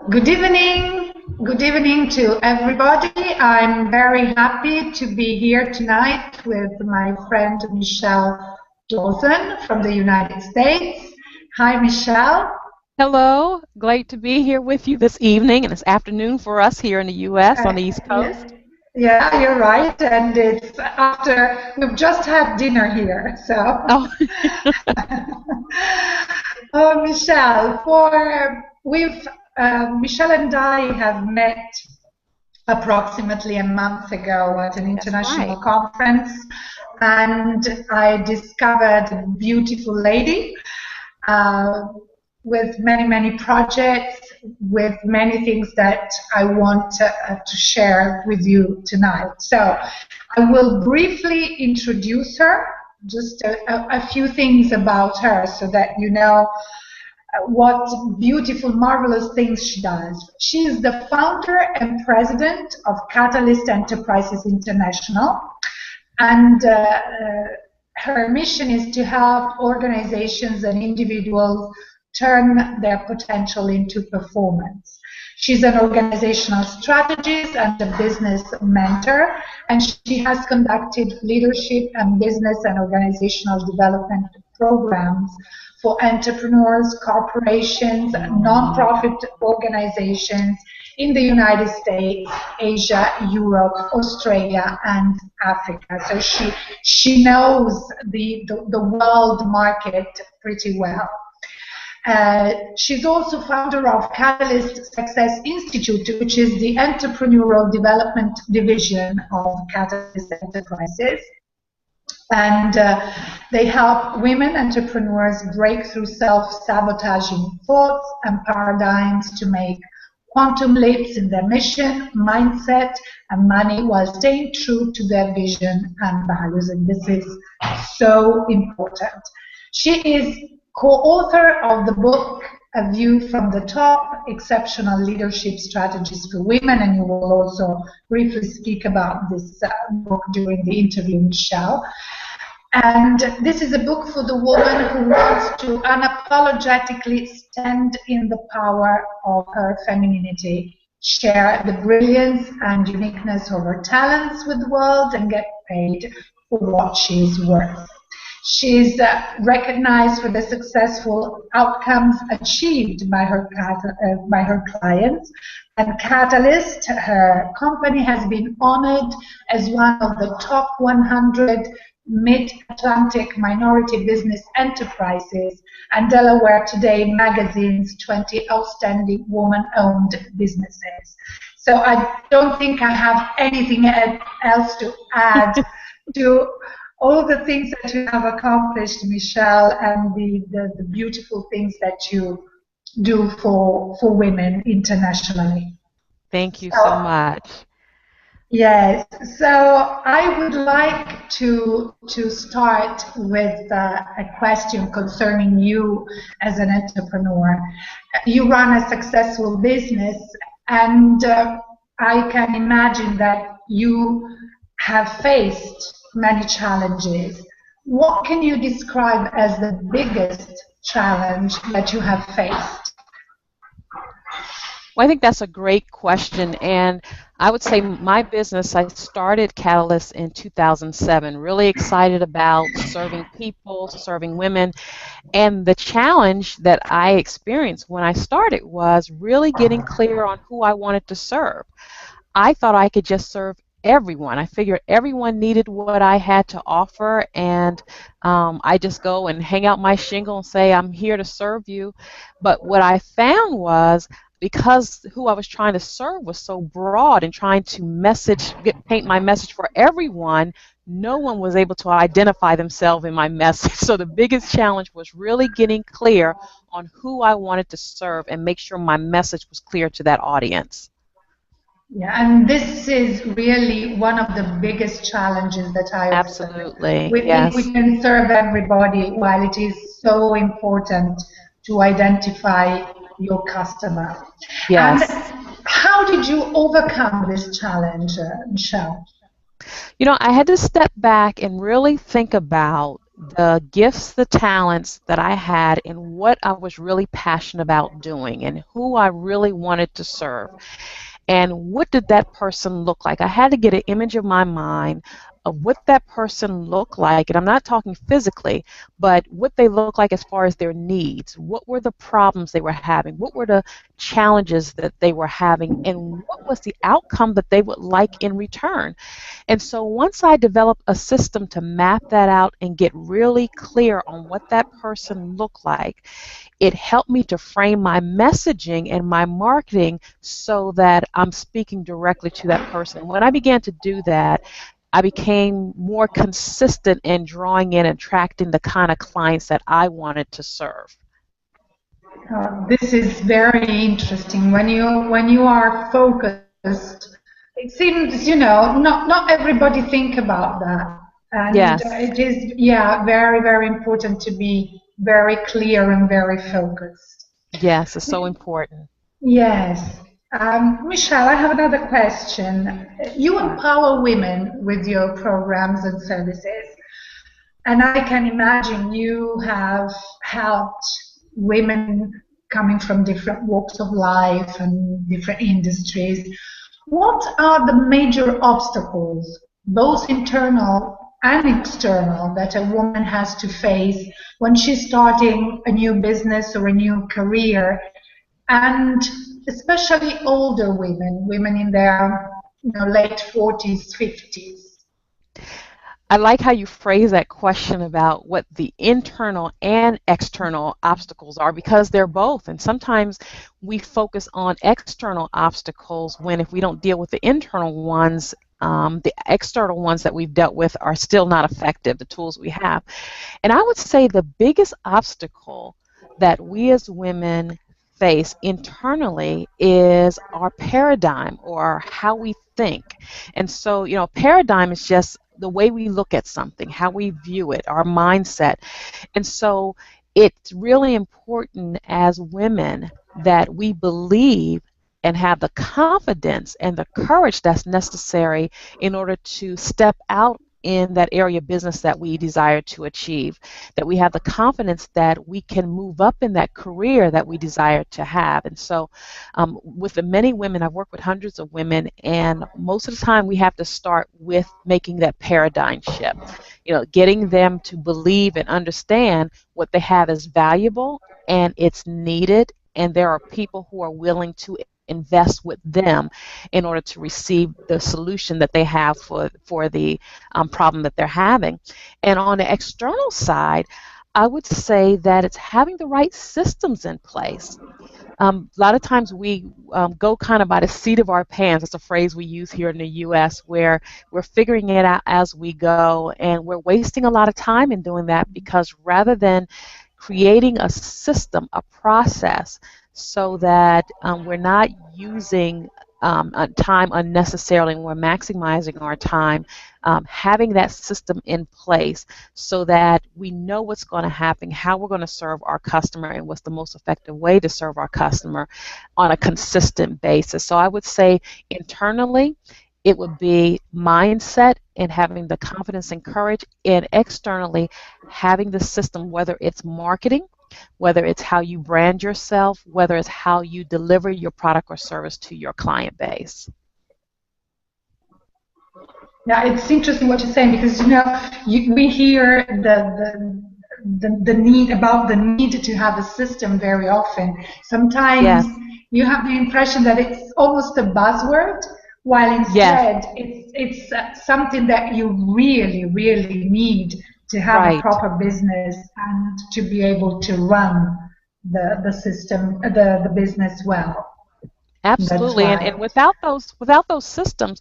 Good evening. Good evening to everybody. I'm very happy to be here tonight with my friend Michelle Dawson from the United States. Hi, Michelle. Hello, great to be here with you this evening and this afternoon for us here in the U.S. on the East Yeah, Coast. yeah, you're right. And it's after we've just had dinner here. So, Oh, oh, Michelle, Michelle and I have met approximately a month ago at an that's international right. conference, and I discovered a beautiful lady uh, with many, many projects, with many things that I want to share with you tonight. So I will briefly introduce her, just a few things about her so that you know what beautiful, marvelous things she does. She is the founder and president of Catalyst Enterprises International, and her mission is to help organizations and individuals turn their potential into performance. She's an organizational strategist and a business mentor, and she has conducted leadership and business and organizational development programs for entrepreneurs, corporations, nonprofit organizations in the United States, Asia, Europe, Australia, and Africa. So she knows the world market pretty well. She's also founder of Catalyst Success Institute, which is the entrepreneurial development division of Catalyst Enterprises. And they help women entrepreneurs break through self-sabotaging thoughts and paradigms to make quantum leaps in their mission, mindset, and money while staying true to their vision and values. And this is so important. She is co-author of the book A View from the Top, Exceptional Leadership Strategies for Women, and you will also briefly speak about this book during the interview, Michelle. And this is a book for the woman who wants to unapologetically stand in the power of her femininity, share the brilliance and uniqueness of her talents with the world, and get paid for what she is worth. She's recognized for the successful outcomes achieved by her clients. And Catalyst, her company, has been honored as one of the top 100 Mid-Atlantic minority business enterprises and Delaware Today magazine's 20 outstanding woman-owned businesses. So I don't think I have anything else to add to all the things that you have accomplished, Michelle, and the beautiful things that you do for women internationally. Thank you so much. Yes, so I would like to start with a question concerning you as an entrepreneur. You run a successful business, and I can imagine that you have faced many challenges. What can you describe as the biggest challenge that you have faced? Well, I think that's a great question, and I would say my business, I started Catalyst in 2007, really excited about serving people, serving women, and the challenge that I experienced when I started was really getting clear on who I wanted to serve. I thought I could just serve everyone. I figured everyone needed what I had to offer, and I just go and hang out my shingle and say, I'm here to serve you. But what I found was because who I was trying to serve was so broad and trying to paint my message for everyone, no one was able to identify themselves in my message. So the biggest challenge was really getting clear on who I wanted to serve and make sure my message was clear to that audience. Yeah, and this is really one of the biggest challenges that I observe. Absolutely, We think we can serve everybody, while it is so important to identify your customer. yes. And how did you overcome this challenge, Michelle? You know, I had to step back and really think about the gifts, the talents that I had, and what I was really passionate about doing, and who I really wanted to serve. And what did that person look like? I had to get an image of my mind of what that person looked like, and I'm not talking physically, but what they look like as far as their needs. What were the problems they were having? What were the challenges that they were having? And what was the outcome that they would like in return? And so once I developed a system to map that out and get really clear on what that person looked like, it helped me to frame my messaging and my marketing so that I'm speaking directly to that person. When I began to do that, I became more consistent in drawing in and attracting the kind of clients that I wanted to serve. This is very interesting. When you are focused, it seems not everybody think about that, and Yes, it is, yeah, very very important to be very clear and very focused. yes, it's so important. Yes. Michelle, I have another question. You empower women with your programs and services, and I can imagine you have helped women coming from different walks of life and different industries. What are the major obstacles, both internal and external, that a woman has to face when she's starting a new business or a new career? And especially older women, women in their late 40s, 50s. I like how you phrase that question about what the internal and external obstacles are, because they're both. And sometimes we focus on external obstacles when, if we don't deal with the internal ones, the external ones that we've dealt with are still not effective, the tools we have. And I would say the biggest obstacle that we as women face internally is our paradigm, or how we think. And so, paradigm is just the way we look at something, how we view it, our mindset. And so it's really important as women that we believe and have the confidence and the courage that's necessary in order to step out in that area of business that we desire to achieve, that we have the confidence that we can move up in that career that we desire to have. And so with the many women, I've worked with hundreds of women, and most of the time we have to start with making that paradigm shift, getting them to believe and understand what they have is valuable and it's needed, and there are people who are willing to invest with them in order to receive the solution that they have for the problem that they're having. And on the external side, I would say that it's having the right systems in place. A lot of times we go kind of by the seat of our pants. That's a phrase we use here in the U.S., where we're figuring it out as we go, and we're wasting a lot of time in doing that, because rather than creating a system, a process, so that we're not using time unnecessarily, and we're maximizing our time, having that system in place so that we know what's going to happen, how we're going to serve our customer, and what's the most effective way to serve our customer on a consistent basis. So I would say internally, it would be mindset and having the confidence and courage, and externally, having the system, whether it's marketing, whether it's how you brand yourself, whether it's how you deliver your product or service to your client base. Yeah, it's interesting what you're saying, because we hear the need about the need to have a system very often. Sometimes Yes, you have the impression that it's almost a buzzword, while yes, instead it's something that you really really need to have a right. proper business and to be able to run the system, the business well. That's Absolutely, and right. without those systems,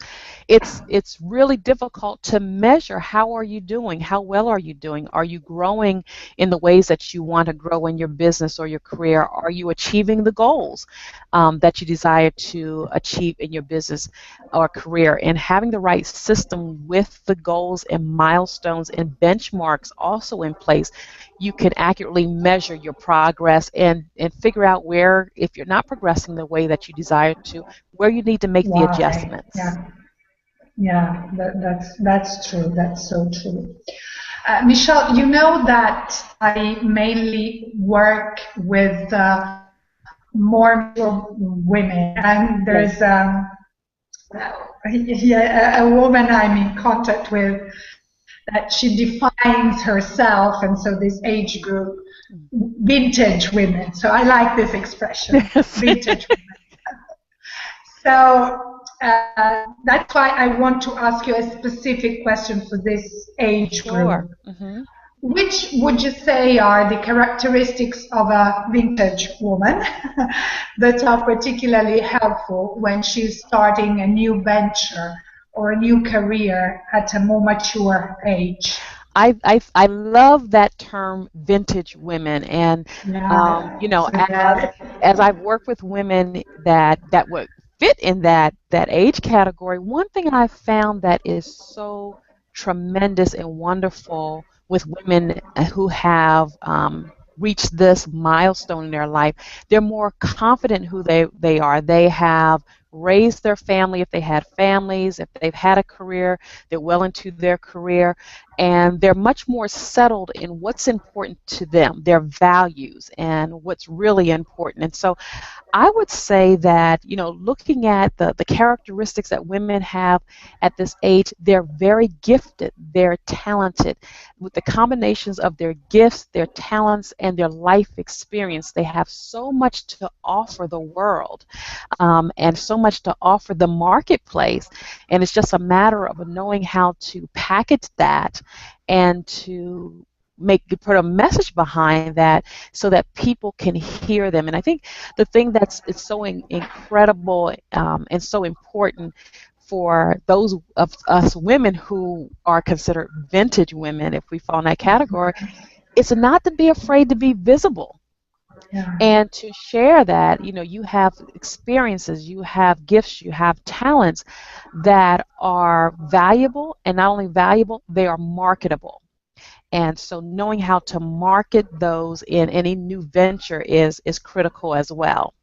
it's really difficult to measure how are you doing, how well are you doing, are you growing in the ways that you want to grow in your business or your career, are you achieving the goals that you desire to achieve in your business or career, and having the right system with the goals and milestones and benchmarks also in place, you can accurately measure your progress and figure out where, if you're not progressing the way that you desire to, where you need to make the Why? adjustments. Yeah. Yeah, that's true. That's so true. Michelle, you know that I mainly work with more mature women, and Yes. there's yeah, a woman I'm in contact with that she defines herself, and so this age group, vintage women. So I like this expression, Yes. vintage women. So that's why I want to ask you a specific question for this age Sure. group. Which would you say are the characteristics of a vintage woman that are particularly helpful when she's starting a new venture or a new career at a more mature age? I love that term vintage women, and Yeah, you know, so yeah, as I've worked with women that would fit in that age category, one thing I've found that is so tremendous and wonderful with women who have reached this milestone in their life, they're more confident who they are. They have raised their family if they had families, if they've had a career, they're well into their career, and they're much more settled in what's important to them, their values, and what's really important. And so I would say that, you know, looking at the characteristics that women have at this age, they're very gifted, they're talented. With the combinations of their gifts, their talents, and their life experience, they have so much to offer the world, and so much to offer the marketplace. And it's just a matter of knowing how to package that and to put a message behind that so that people can hear them. And I think the thing that's it's so incredible, and so important for those of us women who are considered vintage women, if we fall in that category, is not to be afraid to be visible yeah, and to share that, you know, you have experiences, you have gifts, you have talents that are valuable, and not only valuable, they are marketable. And so knowing how to market those in any new venture is critical as well.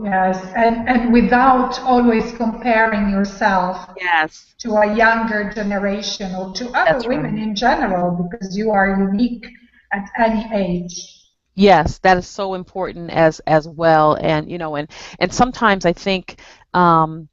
yes, and without always comparing yourself Yes, to a younger generation or to other that's women right. in general, because you are unique at any age. Yes, that is so important as well. And you know, and sometimes I think, um,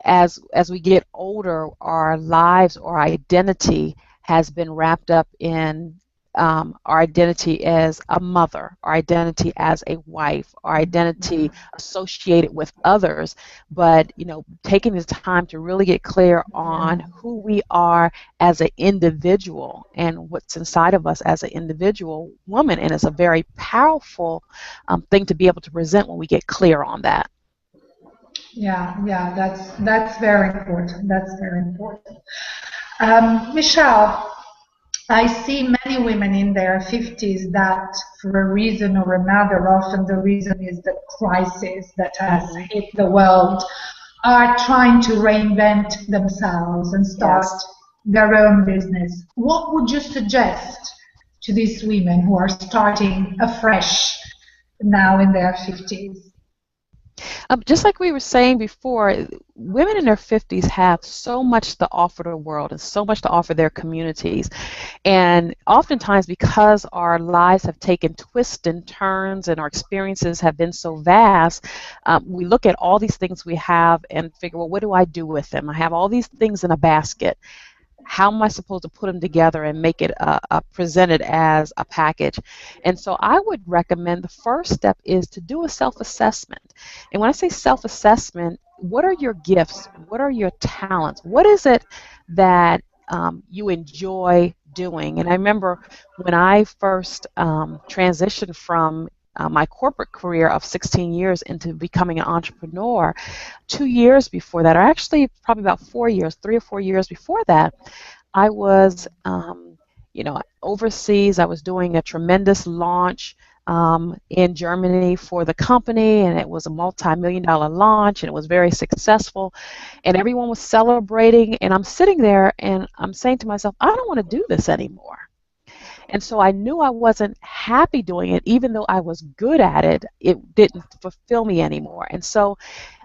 as we get older, our lives or identity has been wrapped up in, our identity as a mother, our identity as a wife, our identity associated with others. But you know, taking the time to really get clear on who we are as an individual and what's inside of us as an individual woman, and it's a very powerful thing to be able to present when we get clear on that. Yeah, yeah, that's very important. That's very important. Michelle, I see many women in their 50s that, for a reason or another, often the reason is the crisis that has Hmm. hit the world, are trying to reinvent themselves and start Yes. their own business. What would you suggest to these women who are starting afresh now in their 50s? Just like we were saying before, women in their 50s have so much to offer the world and so much to offer their communities. And oftentimes, because our lives have taken twists and turns and our experiences have been so vast, we look at all these things we have and figure, well, what do I do with them? I have all these things in a basket. How am I supposed to put them together and make it presented as a package? And so I would recommend the first step is to do a self-assessment. And when I say self-assessment, what are your gifts? What are your talents? What is it that you enjoy doing? And I remember when I first transitioned from my corporate career of 16 years into becoming an entrepreneur, 2 years before that, or actually probably about 4 years, 3 or 4 years before that, I was, you know, overseas. I was doing a tremendous launch in Germany for the company, and it was a multi-million-dollar launch, and it was very successful, and everyone was celebrating, and I'm sitting there, and I'm saying to myself, I don't want to do this anymore. And so I knew I wasn't happy doing it, even though I was good at it. It didn't fulfill me anymore. And so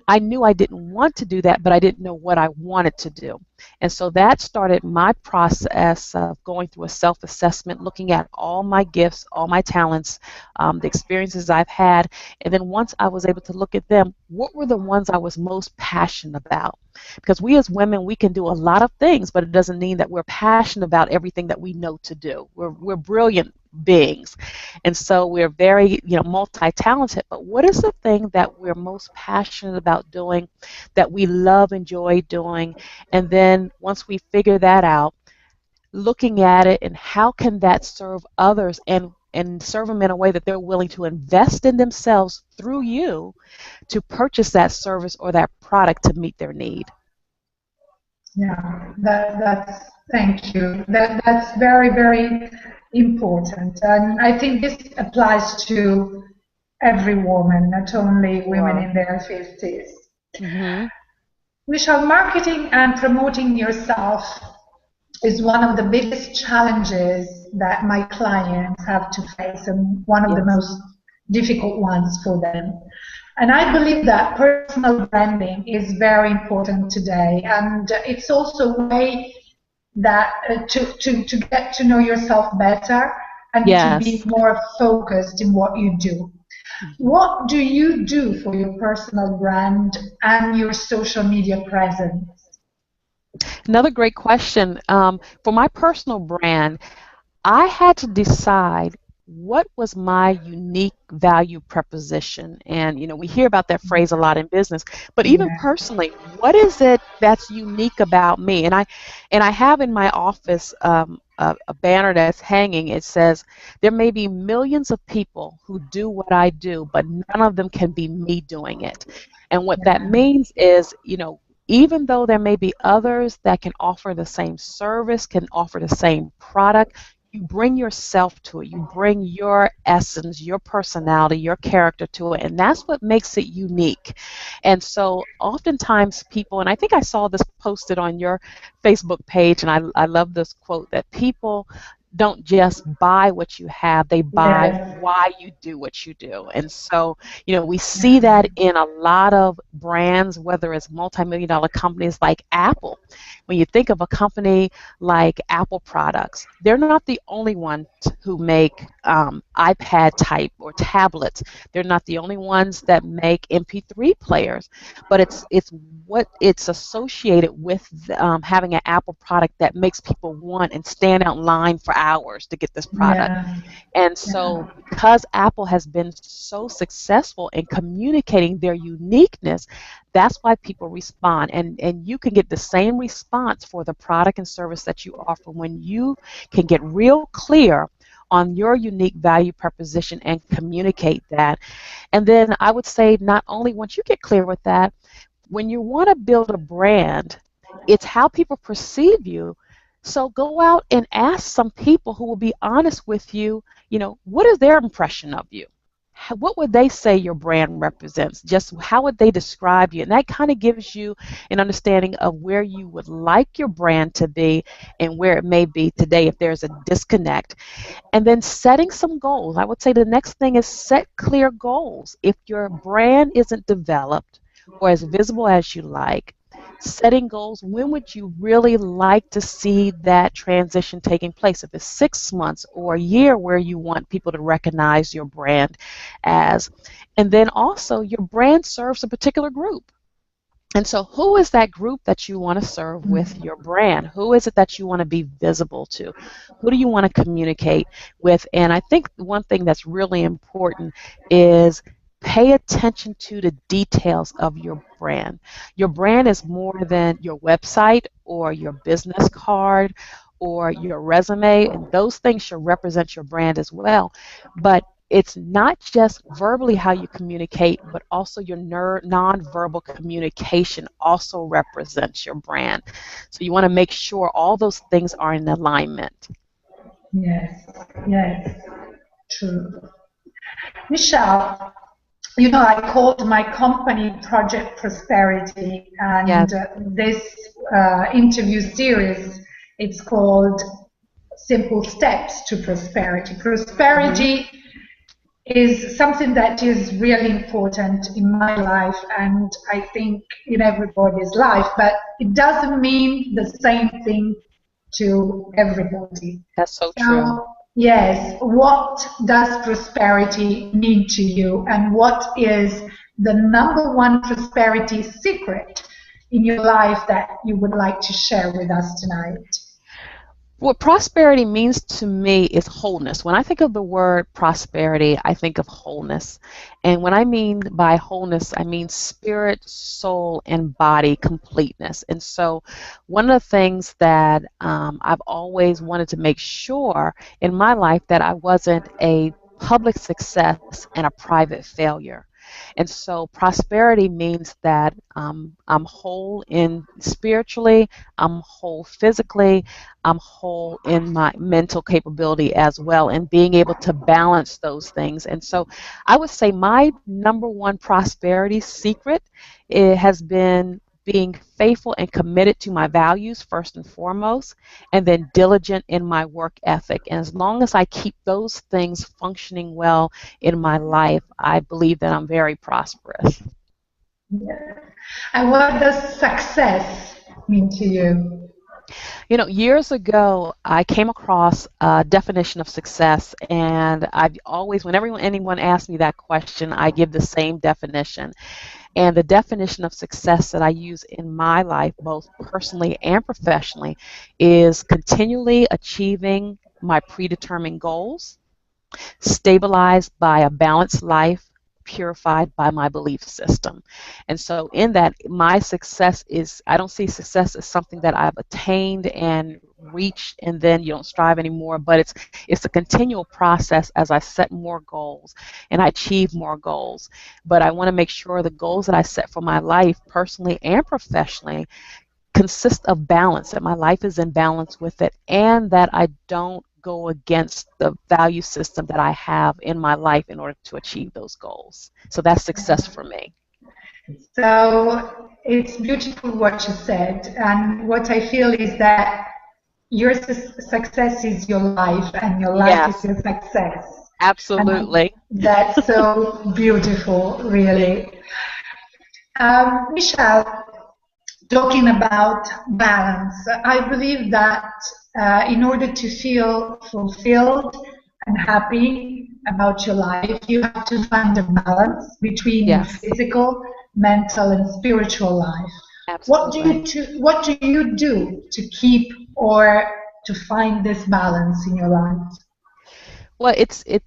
I knew I didn't want to do that, but I didn't know what I wanted to do. And so that started my process of going through a self-assessment, looking at all my gifts, all my talents, the experiences I've had. And then once I was able to look at them, what were the ones I was most passionate about? Because we as women, we can do a lot of things, but it doesn't mean that we're passionate about everything that we know to do. We're brilliant beings. And so we're very, multi-talented. But what is the thing that we're most passionate about doing, that we love, enjoy doing? And then once we figure that out, looking at it and how can that serve others and serve them in a way that they're willing to invest in themselves through you to purchase that service or that product to meet their need. Yeah, that's thank you. That's very, very important. And I think this applies to every woman, not only women Sure. in their 50s. Mm-hmm. Vishal, marketing and promoting yourself is one of the biggest challenges that my clients have to face, and one of the Yes. most difficult ones for them. And I believe that personal branding is very important today, and it's also a way that to get to know yourself better and to be Yes. more focused in what you do. Mhm. What do you do for your personal brand and your social media presence? Another great question. For my personal brand, I had to decide what was my unique value proposition. And, we hear about that phrase a lot in business, but even Yeah, personally, what is it that's unique about me? And I have in my office a banner that's hanging. It says, there may be millions of people who do what I do, but none of them can be me doing it. And what that yeah, means is, even though there may be others that can offer the same service, can offer the same product, you bring yourself to it. You bring your essence, your personality, your character to it, and that's what makes it unique. And so oftentimes people, and I think I saw this posted on your Facebook page, and I love this quote, that people don't just buy what you have, they buy yes, why you do what you do. And so, we see yeah, that in a lot of brands, whether it's multi-million dollar companies like Apple. When you think of a company like Apple products, they're not the only ones who make iPad type or tablets. They're not the only ones that make MP3 players, but it's what it's associated with, having an Apple product that makes people want and stand out in line for hours to get this product. yeah, And yeah, so, because Apple has been so successful in communicating their uniqueness, that's why people respond. And you can get the same response for the product and service that you offer when you can get real clear on your unique value proposition and communicate that. And then I would say, not only once you get clear with that, when you want to build a brand, it's how people perceive you. So go out and ask some people who will be honest with you, what is their impression of you? What would they say your brand represents? Just how would they describe you? And that kind of gives you an understanding of where you would like your brand to be and where it may be today if there's a disconnect. And then setting some goals. I would say the next thing is set clear goals. If your brand isn't developed or as visible as you like, setting goals, when would you really like to see that transition taking place? If it's 6 months or a year where you want people to recognize your brand as. And then also, your brand serves a particular group. And so, who is that group that you want to serve with mm, your brand? Who is it that you want to be visible to? Who do you want to communicate with? And I think one thing that's really important is pay attention to the details of your brand. Your brand is more than your website or your business card or your resume, and those things should represent your brand as well. But it's not just verbally how you communicate, but also your nonverbal communication also represents your brand. So you want to make sure all those things are in alignment. yes, yes, true. Michelle, you know, I called my company Project Prosperity, and Yes. this interview series, it's called Simple Steps to Prosperity. Hmm. Prosperity is something that is really important in my life, and I think in everybody's life, but it doesn't mean the same thing to everybody. That's so true. So, yes, what does prosperity mean to you, and what is the number one prosperity secret in your life that you would like to share with us tonight? What prosperity means to me is wholeness. When I think of the word prosperity, I think of wholeness. And when I mean by wholeness, I mean spirit, soul, and body completeness. And so, one of the things that I've always wanted to make sure in my life that I wasn't a public success and a private failure. And so prosperity means that I'm whole in spiritually, I'm whole physically, I'm whole in my mental capability as well, and being able to balance those things. And so I would say my number one prosperity secret, it has been being faithful and committed to my values first and foremost, and then diligent in my work ethic. And as long as I keep those things functioning well in my life, I believe that I'm very prosperous. Yeah. And what does success mean to you? You know, years ago, I came across a definition of success, and I've always, whenever anyone asks me that question, I give the same definition. And the definition of success that I use in my life, both personally and professionally, is continually achieving my predetermined goals, stabilized by a balanced life, purified by my belief system. And so, in that, my success is, I don't see success as something that I've attained and reached and then you don't strive anymore, but it's a continual process as I set more goals and I achieve more goals. But I want to make sure the goals that I set for my life, personally and professionally, consist of balance, that my life is in balance with it, and that I don't go against the value system that I have in my life in order to achieve those goals. So that's success for me. So it's beautiful what you said, and what I feel is that your success is your life, and your life is Yes, your success. And absolutely. that's so beautiful, really. Michelle, talking about balance, I believe that in order to feel fulfilled and happy about your life, you have to find a balance between your Yes, physical, mental, and spiritual life. absolutely. What do you do to keep or to find this balance in your life? Well, it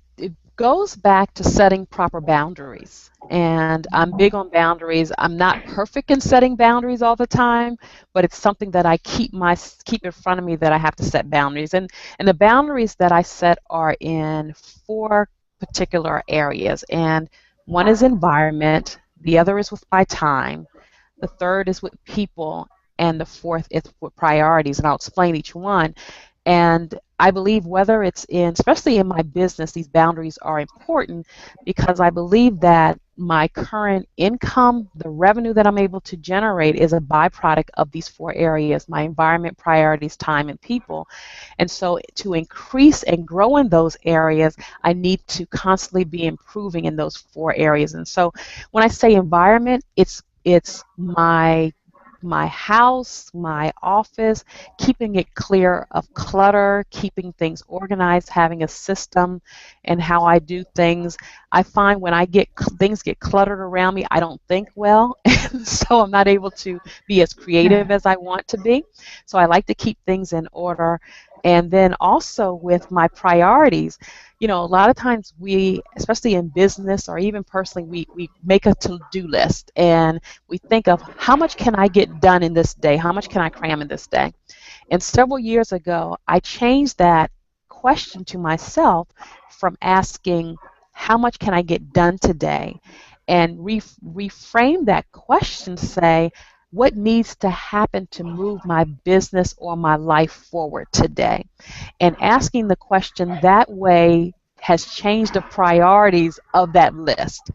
goes back to setting proper boundaries. And I'm big on boundaries. I'm not perfect in setting boundaries all the time, but it's something that I keep in front of me that I have to set boundaries. And the boundaries that I set are in four particular areas. And one is environment, the other is with my time, the third is with people, and the fourth is with priorities. And I'll explain each one. And I believe whether it's in, especially in my business, these boundaries are important because I believe that my current income, the revenue that I'm able to generate, is a byproduct of these four areas: my environment, priorities, time, and people. And so to increase and grow in those areas, I need to constantly be improving in those four areas. And so when I say environment, it's my house, my office, keeping it clear of clutter, keeping things organized, having a system and how I do things. I find when things get cluttered around me, I don't think well, and so I'm not able to be as creative as I want to be. So I like to keep things in order. And then also with my priorities, you know, a lot of times we, especially in business or even personally, we make a to-do list and we think of how much can I get done in this day? How much can I cram in this day? And several years ago, I changed that question to myself from asking, how much can I get done today? And reframe that question to say, what needs to happen to move my business or my life forward today? And asking the question that way has changed the priorities of that list.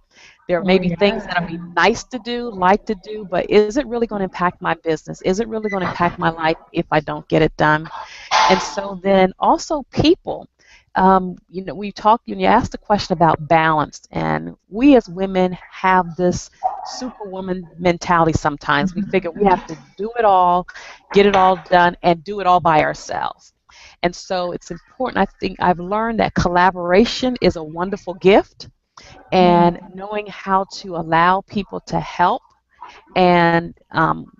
There Oh, may be things that would yeah. be nice to do, like to do, but is it really going to impact my business? Is it really going to impact my life if I don't get it done? And so then also people. you know, we talked, when you asked the question about balance, and we as women have this superwoman mentality sometimes. We figure we have to do it all, get it all done, and do it all by ourselves. And so it's important, I think I've learned that collaboration is a wonderful gift, and knowing how to allow people to help, and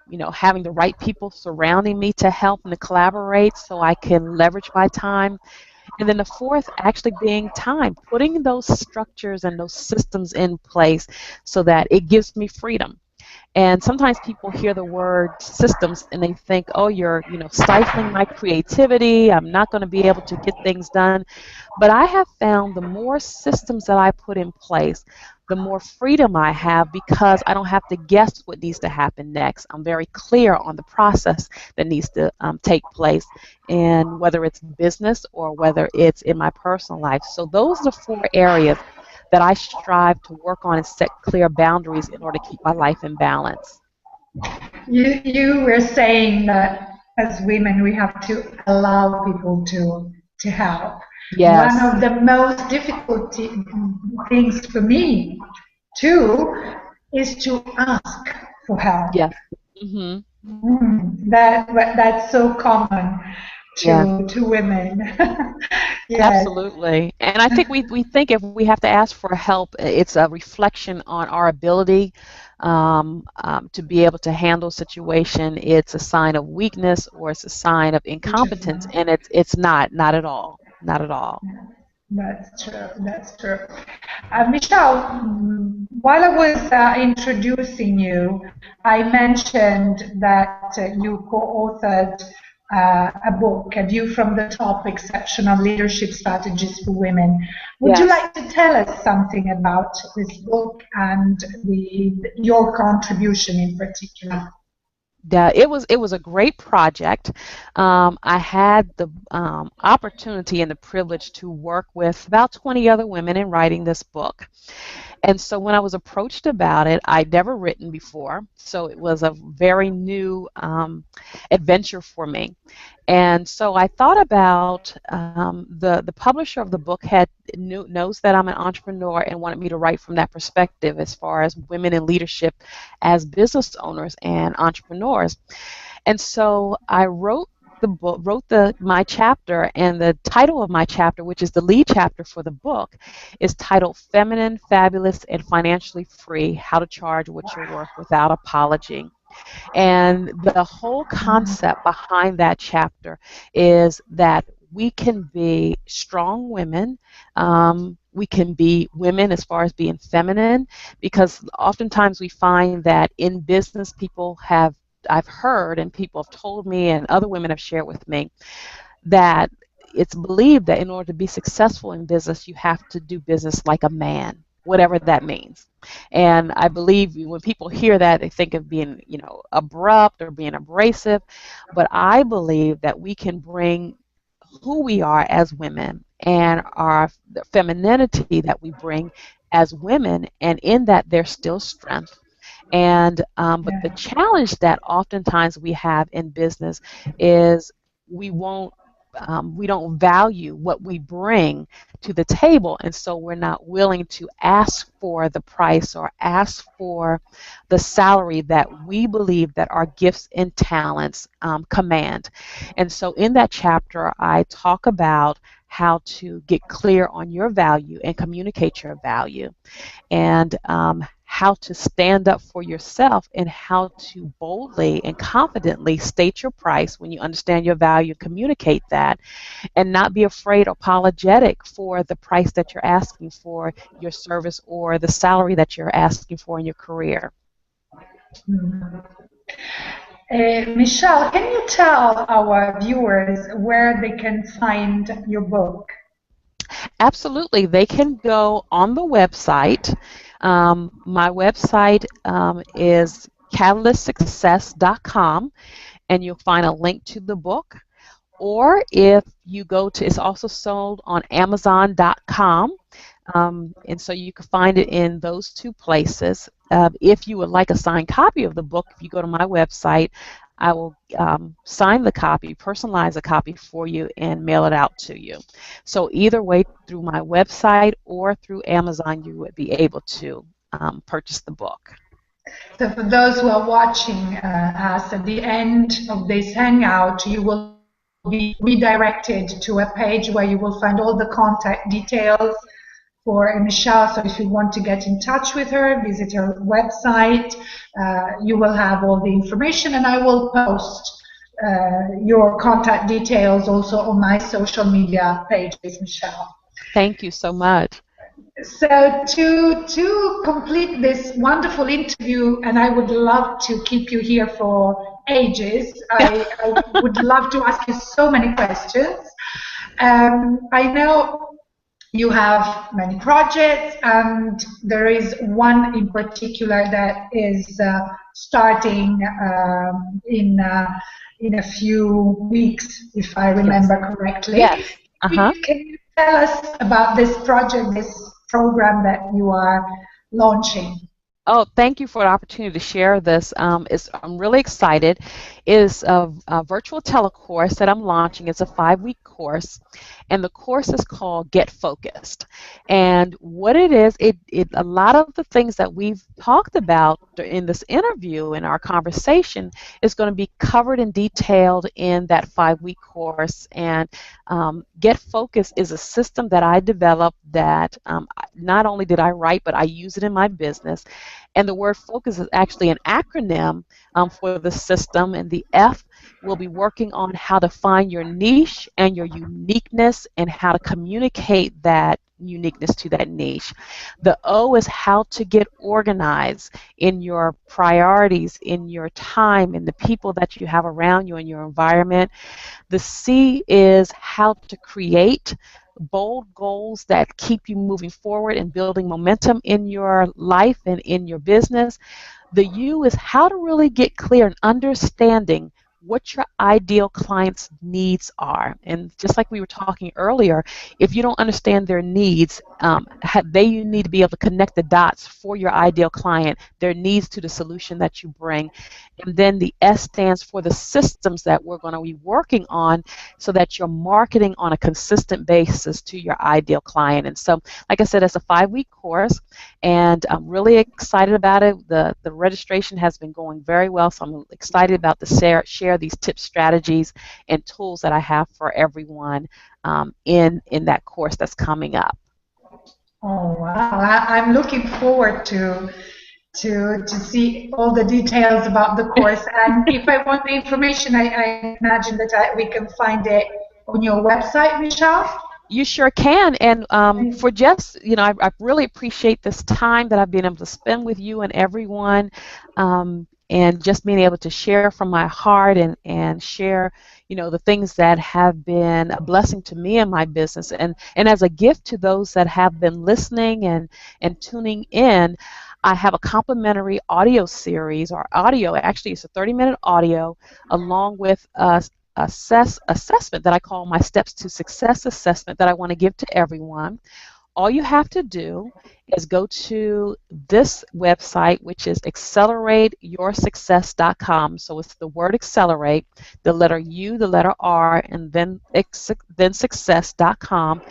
you know, having the right people surrounding me to help and to collaborate so I can leverage my time. And then the fourth actually being time, putting those structures and those systems in place so that it gives me freedom. And sometimes people hear the word systems and they think, oh, you're, you know, stifling my creativity. I'm not going to be able to get things done. But I have found the more systems that I put in place, the more freedom I have, because I don't have to guess what needs to happen next. I'm very clear on the process that needs to take place, and whether it's business or whether it's in my personal life. So those are the four areas that I strive to work on and set clear boundaries in order to keep my life in balance. You were saying that as women we have to allow people to help. One Yes, of the most difficult things for me too is to ask for help. yes. Hmm. That's so common Yeah. to women. Yes. Absolutely. And I think we think if we have to ask for help, it's a reflection on our ability to be able to handle a situation. It's a sign of weakness, or it's a sign of Which is incompetence, and it's not at all. Not at all. That's true. That's true. Michelle, while I was introducing you, I mentioned that you co-authored a book, A View from the Top, Exceptional Leadership Strategies for Women. Would you Yes. like to tell us something about this book and your contribution in particular? Yeah, it was a great project. I had the opportunity and the privilege to work with about 20 other women in writing this book. And so when I was approached about it, I'd never written before, so it was a very new adventure for me. And so I thought about the publisher of the book knows that I'm an entrepreneur and wanted me to write from that perspective as far as women in leadership as business owners and entrepreneurs. And so I wrote the book, my chapter, and the title of my chapter, which is the lead chapter for the book, is titled "Feminine, Fabulous, and Financially Free: How to Charge What You're Worth Without Apology." And the whole concept behind that chapter is that we can be strong women. We can be women as far as being feminine, because oftentimes we find that in business, I've heard, and people have told me, and other women have shared with me, that it's believed that in order to be successful in business, you have to do business like a man, whatever that means. And I believe when people hear that, they think of being, you know, abrupt or being abrasive. But I believe that we can bring who we are as women and our the femininity that we bring as women, and in that there's still strength. And but the Yeah. challenge that oftentimes we have in business is we won't we don't value what we bring to the table, and so we're not willing to ask for the price or ask for the salary that we believe that our gifts and talents command. And so in that chapter, I talk about how to get clear on your value and communicate your value, and how to stand up for yourself, and how to boldly and confidently state your price when you understand your value, communicate that, and not be afraid or apologetic for the price that you're asking for your service or the salary that you're asking for in your career. Michelle, can you tell our viewers where they can find your book? Absolutely. They can go on the website. My website is catalystsuccess.com, and you'll find a link to the book. Or if you go to, it's also sold on Amazon.com. And so you can find it in those two places. if you would like a signed copy of the book, if you go to my website, I will sign the copy, personalize a copy for you, and mail it out to you. So either way, through my website or through Amazon, you would be able to purchase the book. So for those who are watching us, at the end of this hangout, you will be redirected to a page where you will find all the contact details for Michelle. So if you want to get in touch with her, visit her website. You will have all the information, and I will post your contact details also on my social media pages, Michelle. Thank you so much. So to complete this wonderful interview, and I would love to keep you here for ages. I would love to ask you so many questions. I know you have many projects, and there is one in particular that is starting in a few weeks, if I remember correctly. Yes. Can you tell us about this project, this program that you are launching? Oh, thank you for the opportunity to share this. I'm really excited. It is a virtual telecourse that I'm launching. It's a 5-week course, and the course is called Get Focused. And what it is, a lot of the things that we've talked about in this interview, in our conversation, is going to be covered and detailed in that 5-week course. And Get Focused is a system that I developed that not only did I write, but I use it in my business. And the word focus is actually an acronym for the system, and the F will be working on how to find your niche and your uniqueness and how to communicate that uniqueness to that niche. The O is how to get organized in your priorities, in your time, in the people that you have around you, in your environment. The C is how to create bold goals that keep you moving forward and building momentum in your life and in your business. The U is how to really get clear and understanding what your ideal client's needs are. And just like we were talking earlier, if you don't understand their needs, you need to be able to connect the dots for your ideal client, their needs to the solution that you bring. And then the S stands for the systems that we're going to be working on so that you're marketing on a consistent basis to your ideal client. And so, like I said, it's a 5-week course, and I'm really excited about it. The registration has been going very well, so I'm excited about to share these tips, strategies, and tools that I have for everyone in that course that's coming up. Oh wow! I'm looking forward to see all the details about the course. And if I want the information, I imagine that we can find it on your website, Michelle. You sure can, and for just, I really appreciate this time that I've been able to spend with you and everyone, and just being able to share from my heart and share, the things that have been a blessing to me and my business, and as a gift to those that have been listening and tuning in. I have a complimentary audio series, or audio, actually it's a 30-minute audio, along with a assessment that I call my Steps to Success assessment that I want to give to everyone. All you have to do is go to this website, which is accelerateyoursuccess.com. So it's the word accelerate, the letter U, the letter R, and then success.com,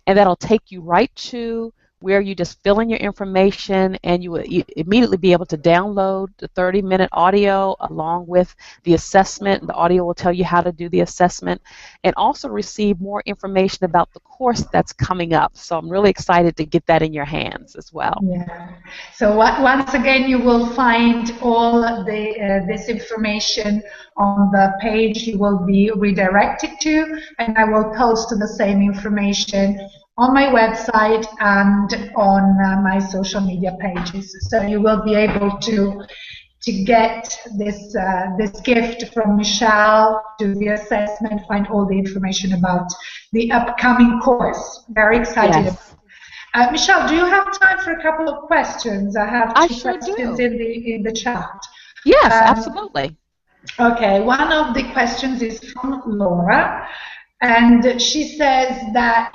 and that'll take you right to where you just fill in your information, and you will immediately be able to download the 30-minute audio along with the assessment. The audio will tell you how to do the assessment, and also receive more information about the course that's coming up. So I'm really excited to get that in your hands as well. Yeah. So once again, you will find all this information on the page you will be redirected to, and I will post the same information on my website and on my social media pages. So you will be able to get this gift from Michelle, do the assessment, find all the information about the upcoming course. Very excited. Yes. Michelle, do you have time for a couple of questions? I have two questions in the chat. Yes, absolutely. Okay, one of the questions is from Laura. And she says that,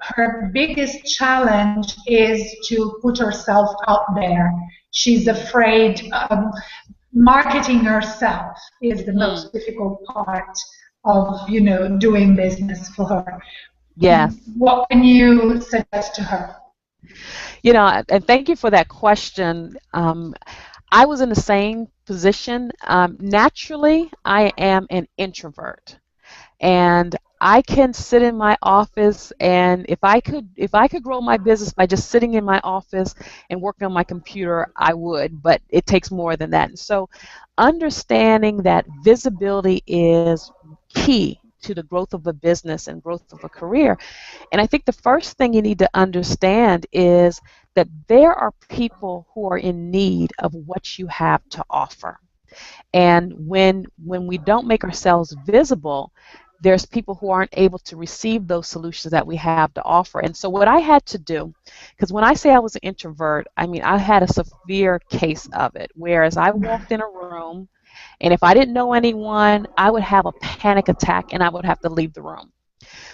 her biggest challenge is to put herself out there. She's afraid marketing herself is the Mm, most difficult part of, doing business for her. yes. What can you suggest to her? And thank you for that question. I was in the same position. Naturally, I am an introvert, and I can sit in my office, and if I could grow my business by just sitting in my office and working on my computer, I would, but it takes more than that. And so understanding that visibility is key to the growth of a business and growth of a career. And I think the first thing you need to understand is that there are people who are in need of what you have to offer. And when we don't make ourselves visible, there's people who aren't able to receive those solutions that we have to offer. And so what I had to do, because when I say I was an introvert, I mean I had a severe case of it. Whereas I walked in a room, and if I didn't know anyone, I would have a panic attack and I would have to leave the room.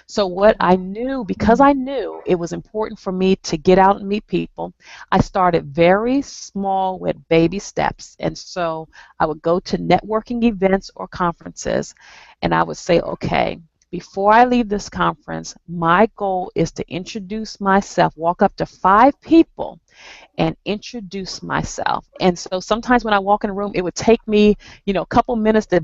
So what I knew, because I knew it was important for me to get out and meet people, I started very small with baby steps. And so I would go to networking events or conferences, and I would say, okay, before I leave this conference, my goal is to introduce myself, walk up to 5 people and introduce myself. And so sometimes when I walk in a room, it would take me, a couple minutes to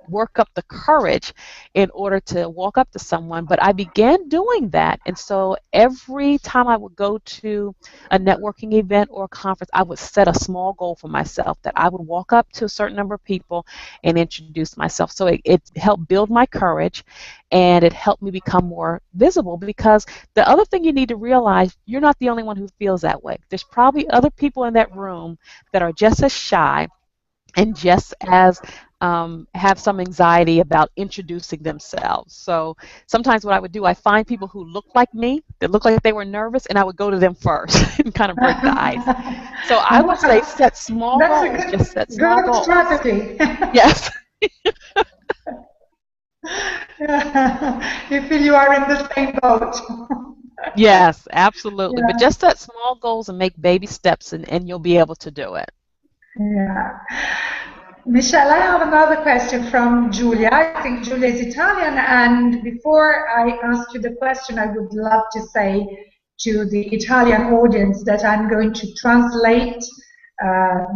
work up the courage in order to walk up to someone. But I began doing that. And so every time I would go to a networking event or a conference, I would set a small goal for myself that I would walk up to a certain number of people and introduce myself. So it helped build my courage, and it helped me become more visible, because the other thing you need to realize, you're not the only one who feels that way. There's probably other people in that room that are just as shy and just as have some anxiety about introducing themselves. So sometimes what I would do, I find people who look like me, that look like they were nervous, and I would go to them first and kind of break the ice. So I would say Wow, set small that's goals, a just set good, small good goals. strategy. Yes. You feel you are in the same boat. Yes, absolutely. But Yeah, just set small goals and make baby steps, and you'll be able to do it. yeah. Michelle, I have another question from Julia. I think Julia is Italian, and before I ask you the question, I would love to say to the Italian audience that I'm going to translate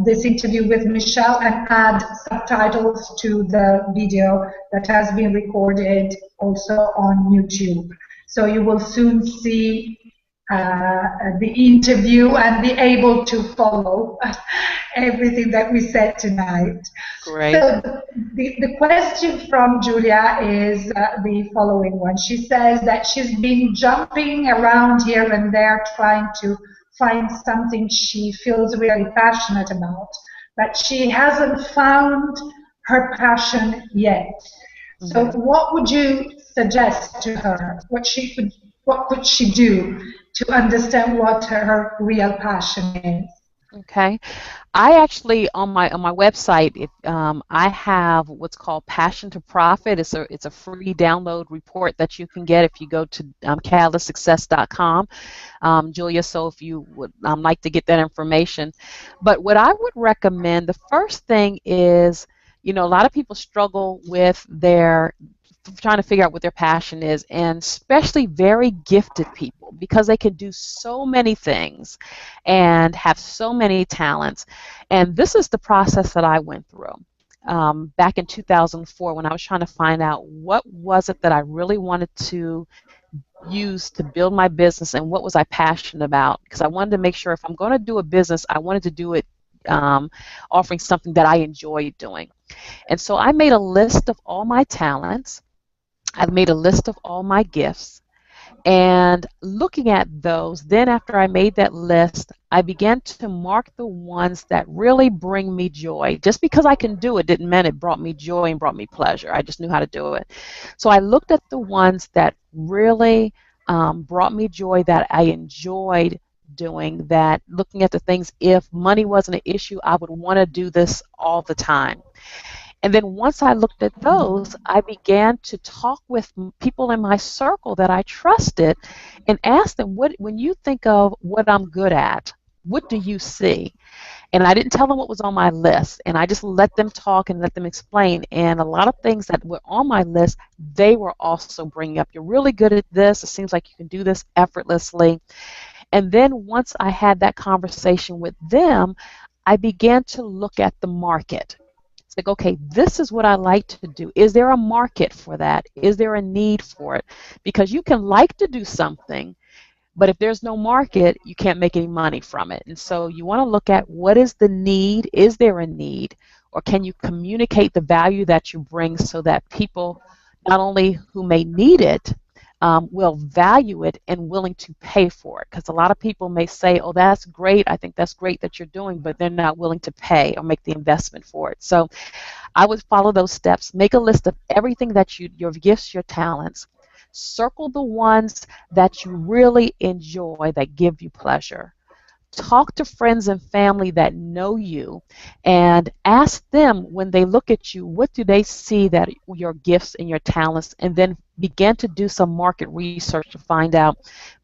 this interview with Michelle and add subtitles to the video that has been recorded also on YouTube. So you will soon see the interview and be able to follow everything that we said tonight. Great. So the question from Julia is the following one. She says that she's been jumping around here and there trying to find something she feels really passionate about, but she hasn't found her passion yet. So Hmm. what would you suggest to her? What could she do to understand what her real passion is? Okay. I actually on my website, I have what's called Passion to Profit. It's a free download report that you can get if you go to catalystsuccess.com, Julia. So if you would like to get that information, but what I would recommend, the first thing is, a lot of people struggle with their trying to figure out what their passion is, and especially very gifted people, because they can do so many things and have so many talents. And this is the process that I went through back in 2004, when I was trying to find out what was it that I really wanted to use to build my business, and what was I passionate about, because I wanted to make sure if I'm going to do a business, I wanted to do it offering something that I enjoyed doing. And so I made a list of all my talents. I've made a list of all my gifts. And looking at those, then after I made that list, I began to mark the ones that really bring me joy. Just because I can do it didn't mean it brought me joy and brought me pleasure. I just knew how to do it. So I looked at the ones that really brought me joy, that I enjoyed doing, that looking at the things, if money wasn't an issue, I would want to do this all the time. And then once I looked at those, I began to talk with people in my circle that I trusted and ask them, what, when you think of what I'm good at, what do you see? And I didn't tell them what was on my list. And I just let them talk and let them explain. And a lot of things that were on my list, they were also bringing up. You're really good at this. It seems like you can do this effortlessly. And then once I had that conversation with them, I began to look at the market. It's like, okay, this is what I like to do. Is there a market for that? Is there a need for it? Because you can like to do something, but if there's no market, you can't make any money from it. And so you want to look at what is the need? Is there a need? Or can you communicate the value that you bring so that people, not only who may need it, will value it and willing to pay for it? Because a lot of people may say, oh, that's great. I think that's great that you're doing, but they're not willing to pay or make the investment for it. So I would follow those steps. Make a list of everything that your gifts, your talents. Circle the ones that you really enjoy, that give you pleasure. Talk to friends and family that know you and ask them when they look at you, what do they see that your gifts and your talents, and then begin to do some market research to find out,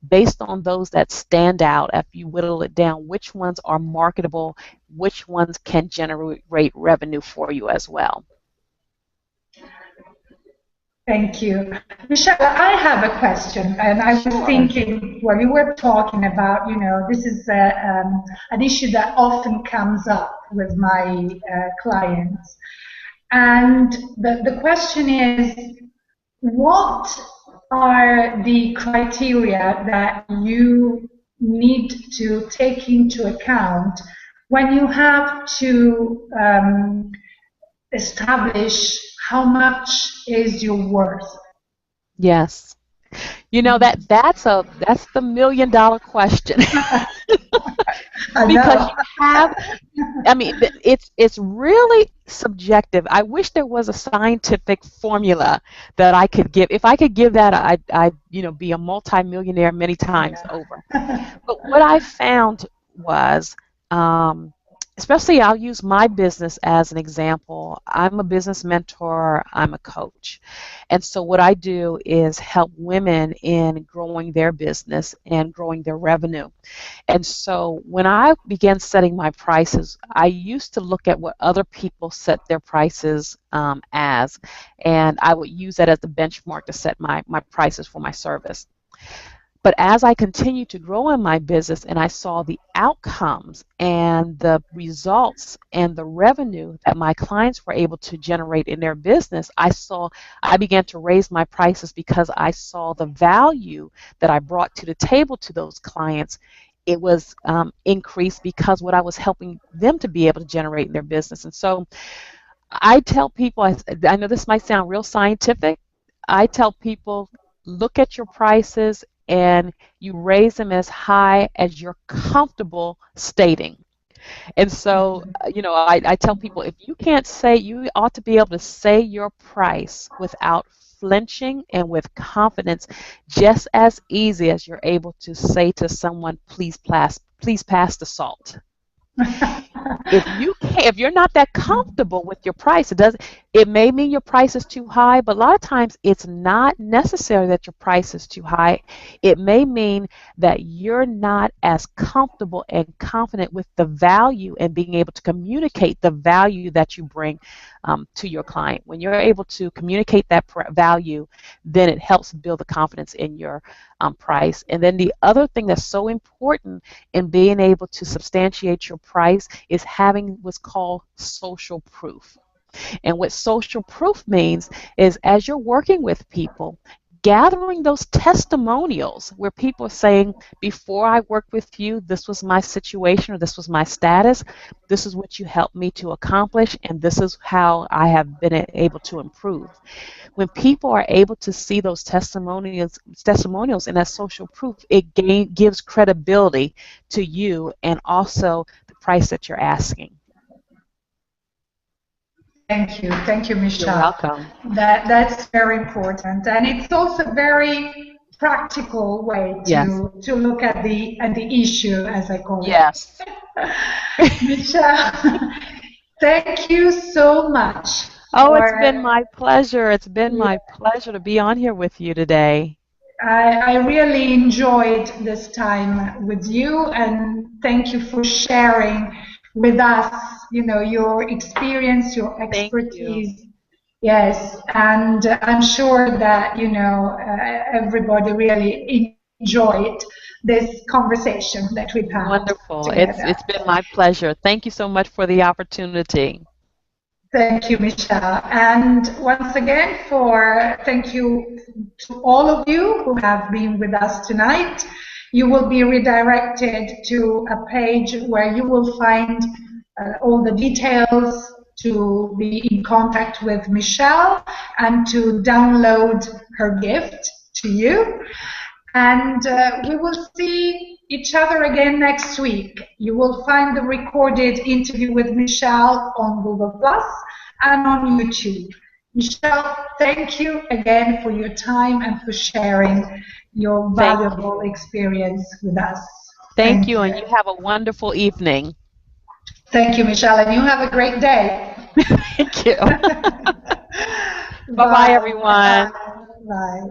based on those that stand out, if you whittle it down, which ones are marketable, which ones can generate revenue for you as well. Thank you. Michelle, I have a question, and I was thinking, while you were talking about, this is an issue that often comes up with my clients. And the question is, what are the criteria that you need to take into account when you have to establish how much is your worth? Yes. That's the $1 million question. Because you have, I mean, it's really subjective. I wish there was a scientific formula that I could give. If I could give that, I'd be a multimillionaire many times over. But what I found was, especially, I'll use my business as an example. I'm a business mentor, I'm a coach. And so what I do is help women in growing their business and growing their revenue. And so when I began setting my prices, I used to look at what other people set their prices as, and I would use that as the benchmark to set my prices for my service. But as I continued to grow in my business and I saw the outcomes and the results and the revenue that my clients were able to generate in their business, I began to raise my prices because I saw the value that I brought to the table to those clients. It was increased because what I was helping them to be able to generate in their business. And so I tell people, I know this might sound real scientific, I tell people, look at your prices and you raise them as high as you're comfortable stating. And so, I tell people, if you can't say, you ought to be able to say your price without flinching and with confidence, just as easy as you're able to say to someone, please pass the salt. If you're not that comfortable with your price, it may mean your price is too high, but a lot of times it's not necessary that your price is too high. It may mean that you're not as comfortable and confident with the value and being able to communicate the value that you bring to your client. When you're able to communicate that value, then it helps build the confidence in your price. And then the other thing that's so important in being able to substantiate your price is having what's called social proof. And what social proof means is, as you're working with people, gathering those testimonials where people are saying, before I worked with you, this was my situation or this was my status, this is what you helped me to accomplish, and this is how I have been able to improve. When people are able to see those testimonials and that social proof, it gives credibility to you and also the price that you're asking. Thank you, Michelle. You're welcome. That's very important, and it's also a very practical way to look at the issue, as I call it. Yes. Michelle, thank you so much Oh, it's for been my pleasure. It's been my pleasure to be on here with you today. I really enjoyed this time with you, and thank you for sharing with us, your experience, your Thank you. expertise. Yes, and I'm sure that, everybody really enjoyed this conversation that we've had Wonderful. together. It's been my pleasure. Thank you so much for the opportunity. Thank you, Michelle. And once again, thank you to all of you who have been with us tonight. You will be redirected to a page where you will find all the details to be in contact with Michelle and to download her gift to you. And we will see each other again next week. You will find the recorded interview with Michelle on Google Plus and on YouTube. Michelle, thank you again for your time and for sharing your Thank you. valuable experience with us. Thank Thank you, you. and you have a wonderful evening. Thank you, Michelle, and you have a great day. Thank you. Bye-bye, Bye. everyone. Bye.